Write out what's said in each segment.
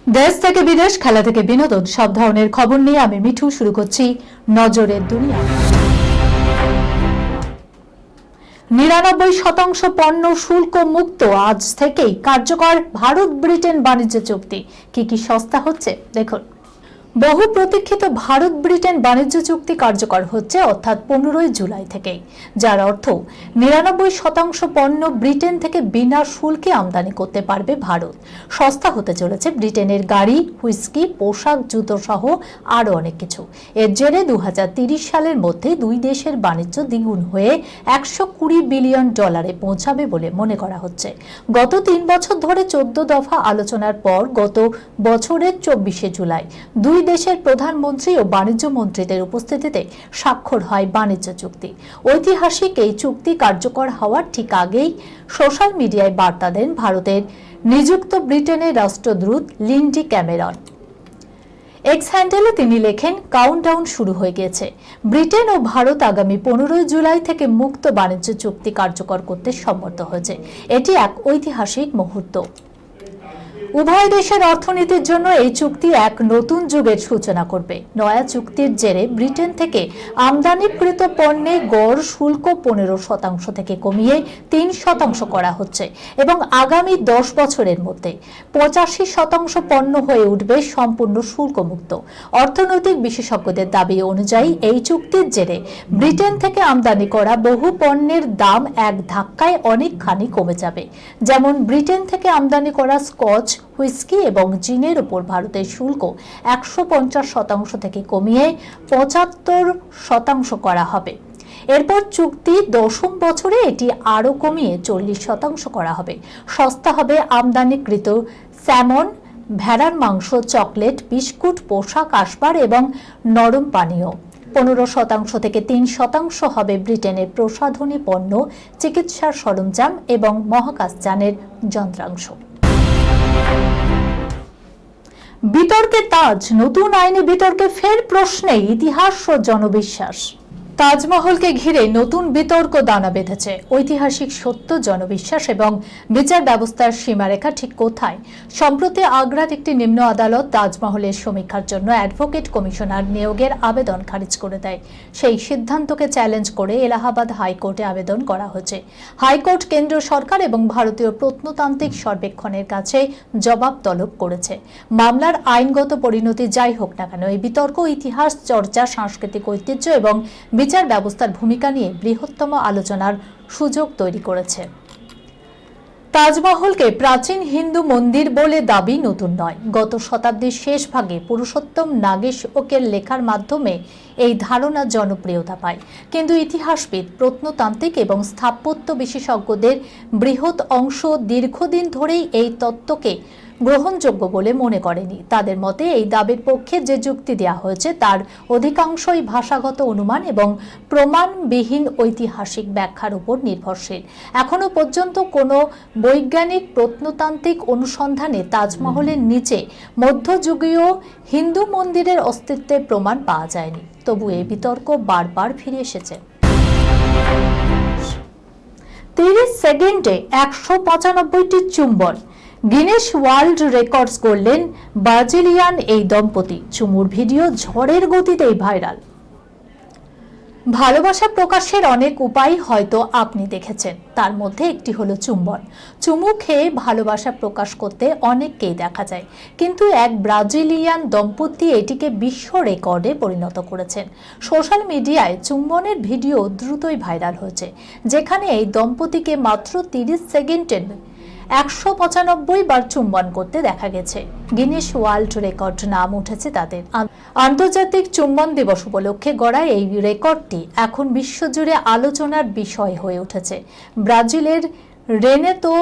দেশ থেকে বিদেশ, খেলা থেকে বিনোদন, সব ধরনের খবর নিয়ে আমি মিঠু শুরু করছি নজরের দুনিয়া। 99% পণ্য শুল্ক মুক্ত আজ থেকেই কার্যকর ভারত ব্রিটেন বাণিজ্য চুক্তি। কি সস্তা হচ্ছে দেখুন। বহু প্রতীক্ষিত ভারত ব্রিটেন বাণিজ্য চুক্তি কার্যকর হচ্ছে অর্থাৎ 15 জুলাই থেকেই, যার অর্থ 99% পণ্য ব্রিটেন থেকে বিনা শুল্কে আমদানি করতে পারবে ভারত। সস্তা হতে চলেছে ব্রিটেনের গাড়ি, হুইস্কি, পোশাক, জুতো সহ আরও অনেক কিছু। এর জেরে 2030 সালের মধ্যে দুই দেশের বাণিজ্য দ্বিগুণ হয়ে $120 বিলিয়ন পৌঁছাবে বলে মনে করা হচ্ছে। গত 3 বছর ধরে 14 দফা আলোচনার পর গত বছরের 24 জুলাই দুই দেশের প্রধানমন্ত্রী ও বাণিজ্য মন্ত্রীদের উপস্থিতিতে স্বাক্ষর হয় বাণিজ্য চুক্তি। ঐতিহাসিক এই চুক্তি কার্যকর হওয়ার ঠিক আগেই সোশ্যাল মিডিয়ায় বার্তা দেন ভারতের নিযুক্ত ব্রিটেনের রাষ্ট্রদূত লিন্ডি ক্যামেরন। এক্স হ্যান্ডেলে তিনি লেখেন, কাউন্টডাউন শুরু হয়ে গিয়েছে। ব্রিটেন ও ভারত আগামী 15 জুলাই থেকে মুক্ত বাণিজ্য চুক্তি কার্যকর করতে সম্মত হয়েছে। এটি এক ঐতিহাসিক মুহূর্ত। উভয় দেশের অর্থনীতির জন্য এই চুক্তি এক নতুন যুগের সূচনা করবে। নয়া চুক্তির জেরে ব্রিটেন থেকে আমদানিকৃত পণ্যে গড় শুল্ক 15% থেকে কমিয়ে 3% করা হচ্ছে এবং আগামী 10 বছরের মধ্যে 85% পণ্য হয়ে উঠবে সম্পূর্ণ শুল্কমুক্ত। অর্থনৈতিক বিশেষজ্ঞদের দাবি অনুযায়ী এই চুক্তির জেরে ব্রিটেন থেকে আমদানি করা বহু পণ্যের দাম এক ধাক্কায় অনেকখানি কমে যাবে। যেমন ব্রিটেন থেকে আমদানি করা স্কচ, হুইস্কি এবং জিনের উপর ভারতের শুল্ক 150% থেকে কমিয়ে 75% করা হবে। এরপর চুক্তি 10ম বছরে এটি আরও কমিয়ে 40% করা হবে। সস্তা হবে আমদানিকৃত স্যামন, ভেড়ার মাংস, চকলেট, বিস্কুট, পোশাক, আসবাব এবং নরম পানীয়। 15% থেকে 3% হবে ব্রিটেনের প্রসাধনী পণ্য, চিকিৎসার সরঞ্জাম এবং মহাকাশযানের যন্ত্রাংশ। বিতর্কে তাজ, নতুন আইনি বিতর্কে ফের প্রশ্নে ইতিহাস ও জনবিশ্বাস। তাজমহলকে ঘিরে নতুন বিতর্ক দানা বেঁধেছে। ঐতিহাসিক সত্য, জনবিশ্বাস এবং বিচার ব্যবস্থার সীমারেখা ঠিক কোথায়? সম্প্রতি আগ্রার একটি নিম্ন আদালত তাজমহলের সমীক্ষার জন্য অ্যাডভোকেট কমিশনার নিয়োগের আবেদন খারিজ করে দেয়। সেই সিদ্ধান্তকে চ্যালেঞ্জ করে এলাহাবাদ হাইকোর্টে আবেদন করা হয়েছে। হাইকোর্ট কেন্দ্র সরকার এবং ভারতীয় প্রত্নতান্ত্রিক সর্বেক্ষণের কাছে জবাব তলব করেছে। মামলার আইনগত পরিণতি যাই হোক না কেন, এই বিতর্ক ইতিহাস চর্চা, সাংস্কৃতিক ঐতিহ্য এবং বিচার ব্যবস্থার ভূমিকা নিয়ে বৃহত্তম আলোচনার সুযোগ তৈরি করেছে। তাজমহলকে প্রাচীন হিন্দু মন্দির বলে দাবি নতুন নয়। গত শতাব্দীর শেষ ভাগে পুরুষোত্তম নাগেশওকের লেখার মাধ্যমে এই ধারণা জনপ্রিয়তা পায়, কিন্তু ইতিহাসবিদ, প্রত্নতান্ত্রিক এবং স্থাপত্য বিশেষজ্ঞদের বৃহৎ অংশ দীর্ঘদিন ধরেই এই তত্ত্বকে গ্রহণযোগ্য বলে মনে করেনি। তাদের মতে এই দাবির পক্ষে যে যুক্তি দেওয়া হয়েছে তার অধিকাংশই ভাষাগত অনুমান এবং প্রমাণবিহীন ঐতিহাসিক ব্যাখ্যার উপর নির্ভরশীল। এখনো পর্যন্ত কোনো বৈজ্ঞানিক প্রত্নতান্ত্রিক অনুসন্ধানে তাজমহলের নিচে মধ্যযুগীয় হিন্দু মন্দিরের অস্তিত্বের প্রমাণ পাওয়া যায়নি। তবু এই বিতর্ক বারবার ফিরে এসেছে। 30 সেকেন্ডে 195টি চুম্বন, গিনেস ওয়ার্ল্ড রেকর্ডস গড়লেন ব্রাজিলিয়ান এই দম্পতি। চুমুর ভিডিও ঝড়ের গতিতেই ভাইরাল। ভালোবাসা প্রকাশের অনেক উপায় হয়তো আপনি দেখেছেন, তার মধ্যে একটি হলো চুম্বন। চুমু খেয়ে ভালোবাসা প্রকাশ করতে অনেককেই দেখা যায়, কিন্তু এক ব্রাজিলিয়ান দম্পতি এটিকে বিশ্ব রেকর্ডে পরিণত করেছেন। সোশ্যাল মিডিয়ায় চুম্বনের ভিডিও দ্রুতই ভাইরাল হয়েছে, যেখানে এই দম্পতিকে মাত্র 30 সেকেন্ডে 195 বার চুম্বন করতে দেখা গেছে। গিনেস ওয়ার্ল্ড রেকর্ড নাম উঠেছে তাদের। আন্তর্জাতিক চুম্বন দিবস উপলক্ষে গড়া এই রেকর্ডটি এখন বিশ্বজুড়ে আলোচনার বিষয় হয়ে উঠেছে। ব্রাজিলের রেনেতো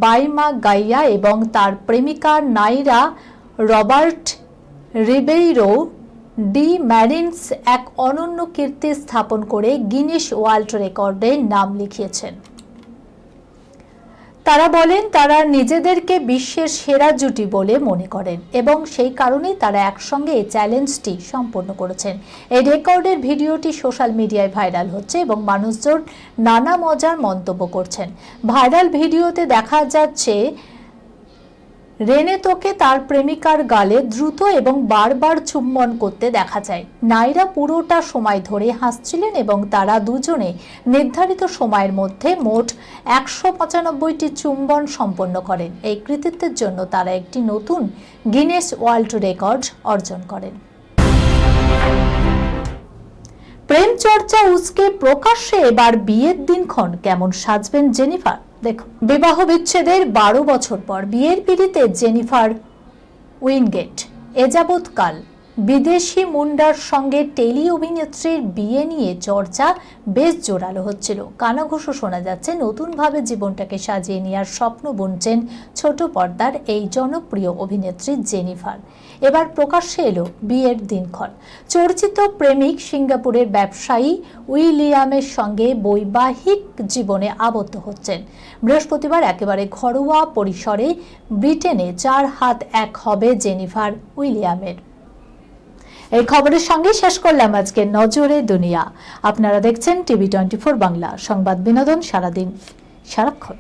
বাইমাগাইয়া এবং তার প্রেমিকা নাইরা রবার্ট রিবেইরো ডি ম্যারিন্স এক অনন্য কীর্তি স্থাপন করে গিনেস ওয়ার্ল্ড রেকর্ডে নাম লিখিয়েছেন। তারা বলেন তারা নিজেদেরকে বিশ্বের সেরা জুটি বলে মনে করেন এবং সেই কারণেই তারা একসঙ্গে এই চ্যালেঞ্জটি সম্পন্ন করেছেন। এই রেকর্ডের ভিডিওটি সোশ্যাল মিডিয়ায় ভাইরাল হচ্ছে এবং মানুষজন নানা মজার মন্তব্য করছেন। ভাইরাল ভিডিওতে দেখা যাচ্ছে রেনেতোকে তার প্রেমিকার গালে দ্রুত এবং বারবার চুম্বন করতে দেখা যায়। নাইরা পুরোটা সময় ধরে হাসছিলেন এবং তারা দুজনে নির্ধারিত সময়ের মধ্যে মোট 195টি চুম্বন সম্পন্ন করেন। এই কৃতিত্বের জন্য তারা একটি নতুন গিনেস ওয়ার্ল্ড রেকর্ড অর্জন করেন। প্রেম চর্চা উস্কে প্রকাশ্যে এবার বিয়ের দিনক্ষণ কেমন সাজবেন জেনিফার, দেখুন। বিবাহ বিচ্ছেদের 12 বছর পর বিয়ের পিড়িতে জেনিফার উইনগেট। এযাবৎকাল বিদেশি মুন্ডার সঙ্গে টেলি অভিনেত্রীর বিয়ে নিয়ে চর্চা বেশ জোরালো হচ্ছিল। কানাঘুষো শোনা যাচ্ছে নতুনভাবে জীবনটাকে সাজিয়ে নেওয়ার স্বপ্ন বুনছেন ছোট পর্দার এই জনপ্রিয় অভিনেত্রী জেনিফার। এবার প্রকাশ্যে এলো বিয়ের দিনক্ষণ। চর্চিত প্রেমিক সিঙ্গাপুরের ব্যবসায়ী উইলিয়ামের সঙ্গে বৈবাহিক জীবনে আবদ্ধ হচ্ছেন। বৃহস্পতিবার একেবারে ঘরোয়া পরিসরে ব্রিটেনে 4 হাত 1 হবে জেনিফার উইলিয়ামের। এই খবরের সঙ্গে শেষ করলাম আজকের নজরে দুনিয়া। আপনারা দেখছেন টিভি 24 বাংলা, সংবাদ বিনোদন সারাদিন সারাক্ষণ।